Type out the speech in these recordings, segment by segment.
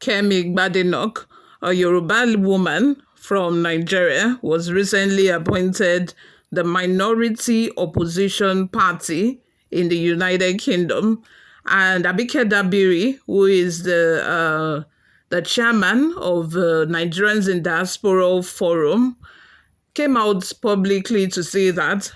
Kemi Badenoch, a Yoruba woman from Nigeria, was recently appointed the minority opposition party in the United Kingdom, and Abike Dabiri, who is the chairman of Nigerians in Diaspora Forum, came out publicly to say that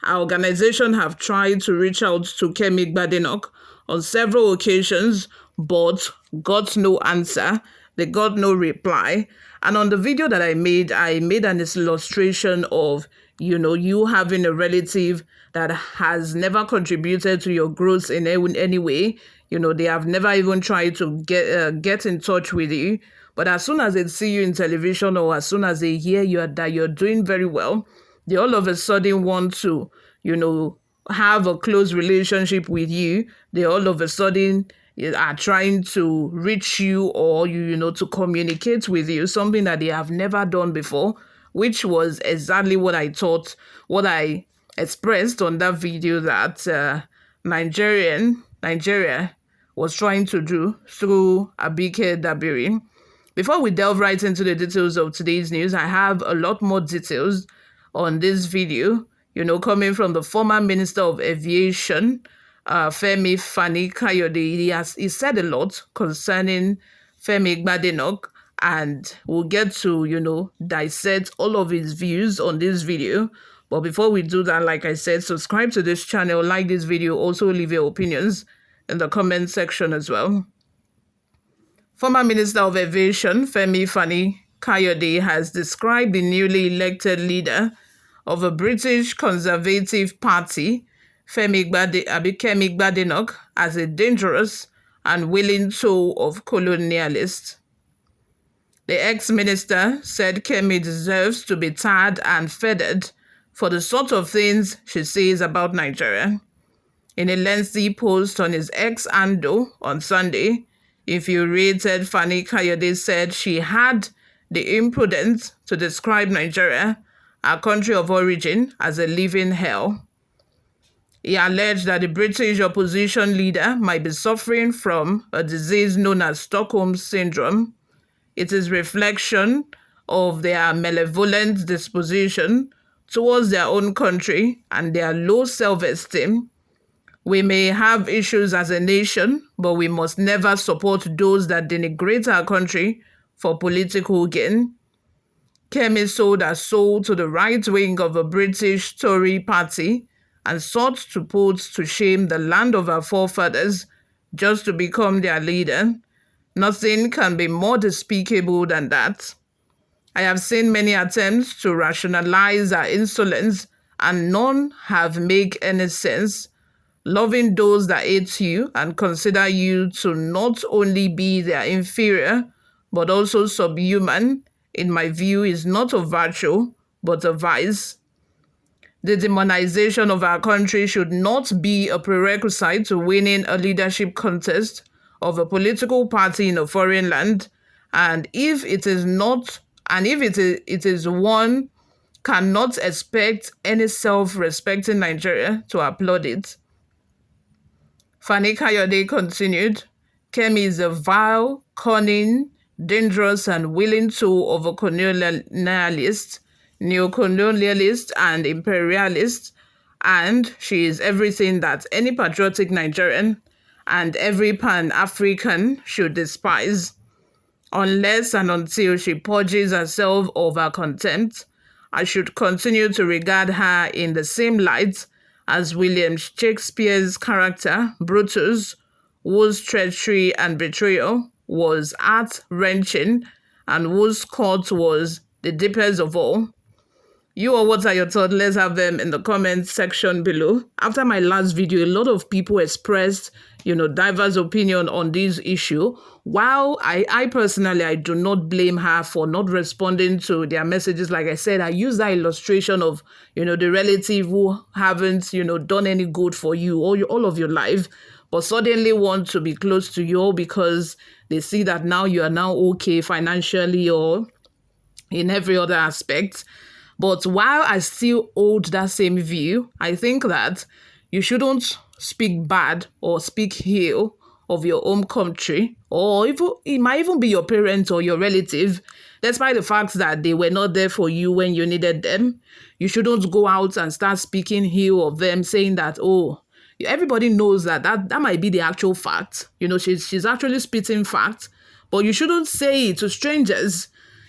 our organization have tried to reach out to Kemi Badenoch on several occasions, but got no answer. They got no reply. And on the video that I made an illustration of, you having a relative that has never contributed to your growth in any way. They have never even tried to get in touch with you. But as soon as they see you in television or as soon as they hear that you're doing very well, they all of a sudden want to, have a close relationship with you. They all of a sudden are trying to reach you or, to communicate with you, something that they have never done before, which was exactly what I expressed on that video that Nigeria was trying to do through Abike Dabiri. Before we delve right into the details of today's news, I have a lot more details on this video, coming from the former Minister of Aviation, Femi Fani-Kayode. He said a lot concerning Kemi Badenoch, and we'll get to, dissect all of his views on this video. But before we do that, like I said, subscribe to this channel, like this video, also leave your opinions in the comment section as well. Former Minister of Aviation, Femi Fani-Kayode, has described the newly elected leader of a British Conservative Party, Kemi Badenoch, as a dangerous and willing tool of colonialists. The ex-minister said Kemi deserves to be tarred and feathered for the sort of things she says about Nigeria. In a lengthy post on his X handle on Sunday, infuriated Fani-Kayode said she had the impudence to describe Nigeria, our country of origin, as a living hell. He alleged that the British opposition leader might be suffering from a disease known as Stockholm Syndrome. It is reflection of their malevolent disposition towards their own country and their low self-esteem. We may have issues as a nation, but we must never support those that denigrate our country for political gain. Kemi sold her soul to the right wing of a British Tory party and sought to put to shame the land of our forefathers just to become their leader. Nothing can be more despicable than that. I have seen many attempts to rationalize our insolence, and none have made any sense. Loving those that hate you and consider you to not only be their inferior, but also subhuman, in my view, is not a virtue, but a vice. The demonization of our country should not be a prerequisite to winning a leadership contest of a political party in a foreign land, and if it is one, cannot expect any self-respecting Nigeria to applaud it. Fani-Kayode continued, Kemi is a vile, cunning, dangerous and willing tool of a colonialist, neo-colonialist and imperialist, and she is everything that any patriotic Nigerian and every Pan-African should despise. Unless and until she purges herself of her contempt, I should continue to regard her in the same light as William Shakespeare's character, Brutus, whose treachery and betrayal was heart-wrenching and whose court was the deepest of all. You or what are your thoughts? Let's have them in the comment section below. After my last video, a lot of people expressed, diverse opinion on this issue. While I personally, I do not blame her for not responding to their messages. Like I said, I use that illustration of, the relative who haven't, done any good for you all of your life, but suddenly want to be close to you because they see that now you are now okay financially or in every other aspect. But while I still hold that same view, I think that you shouldn't speak bad or speak ill of your own country or even it might even be your parent or your relative, despite the fact that they were not there for you when you needed them. You shouldn't go out and start speaking ill of them, saying that, oh, everybody knows that might be the actual fact. She's actually spitting facts, but you shouldn't say it to strangers.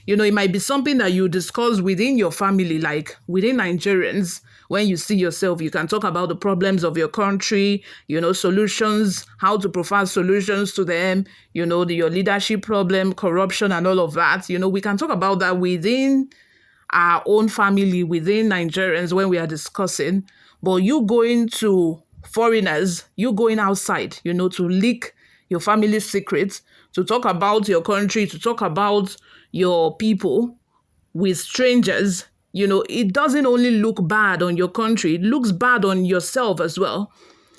It might be something that you discuss within your family, like within Nigerians. When you see yourself, you can talk about the problems of your country, solutions, how to provide solutions to them, your leadership problem, corruption, and all of that. We can talk about that within our own family, within Nigerians when we are discussing. But you going to foreigners, you going outside, to leak your family secrets, to talk about your country, to talk about your people with strangers, it doesn't only look bad on your country, it looks bad on yourself as well.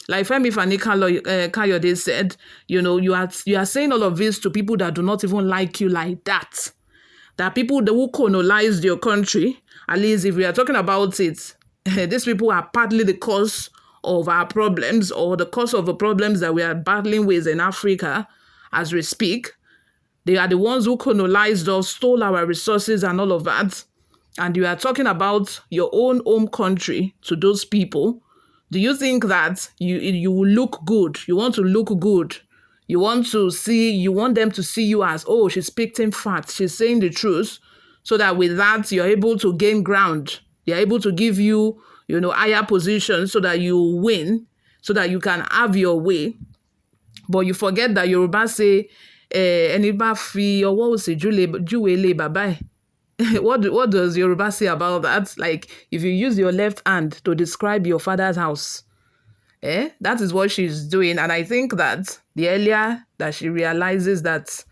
Like Femi Fani-Kayode said, you are saying all of this to people that do not even like you like that. That people who colonized your country, at least if we are talking about it, these people are partly the cause of our problems, or the cause of the problems that we are battling with in Africa as we speak. They are the ones who colonized us, stole our resources and all of that. And you are talking about your own home country to those people. Do you think that you will look good? You want to look good. You want them to see you as, oh, she's speaking facts, she's saying the truth, so that with that, you're able to gain ground. They're able to give you, higher positions so that you win, so that you can have your way. But you forget that Yoruba say, Eniba fi owo osi juwele babai. What does Yoruba say about that? Like, if you use your left hand to describe your father's house, that is what she's doing. And I think that the earlier that she realizes that,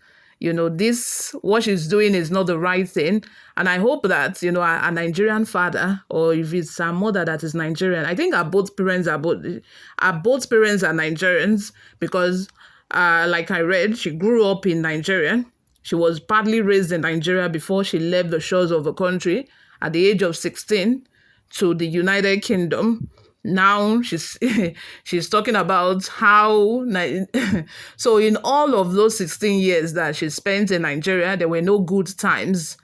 what she's doing is not the right thing. And I hope that, a Nigerian father, or if it's a mother that is Nigerian, I think both parents are Nigerians, because like I read, she grew up in Nigeria. She was partly raised in Nigeria before she left the shores of the country at the age of 16 to the United Kingdom. Now she's talking about how so in all of those 16 years that she spent in Nigeria, there were no good times.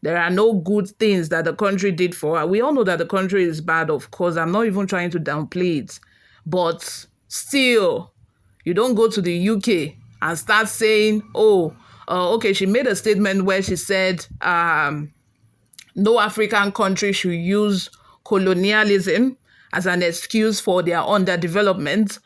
There are no good things that the country did for her. We all know that the country is bad, of course. I'm not even trying to downplay it. But still, you don't go to the UK and start saying, okay, she made a statement where she said no African country should use colonialism as an excuse for their underdevelopment.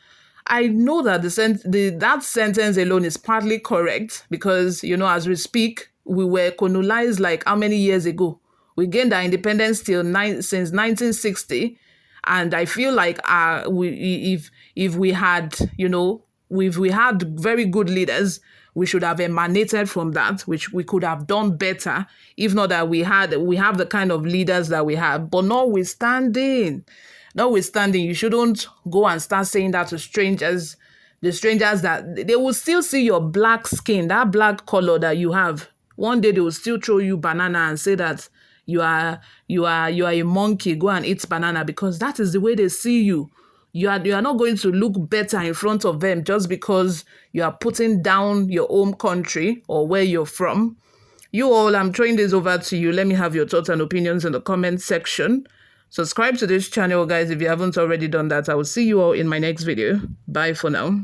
I know that that sentence alone is partly correct, because, as we speak, we were colonized like how many years ago? We gained our independence since 1960. And I feel like if we had very good leaders, we should have emanated from that, which we could have done better, if not that we have the kind of leaders that we have. But notwithstanding, you shouldn't go and start saying that to strangers. The strangers, that they will still see your black skin, that black color that you have. One day they will still throw you banana and say that you are a monkey, go and eat banana, because that is the way they see you. You are not going to look better in front of them just because you are putting down your home country or where you're from. You all, I'm throwing this over to you. Let me have your thoughts and opinions in the comment section. Subscribe to this channel, guys, if you haven't already done that. I will see you all in my next video. Bye for now.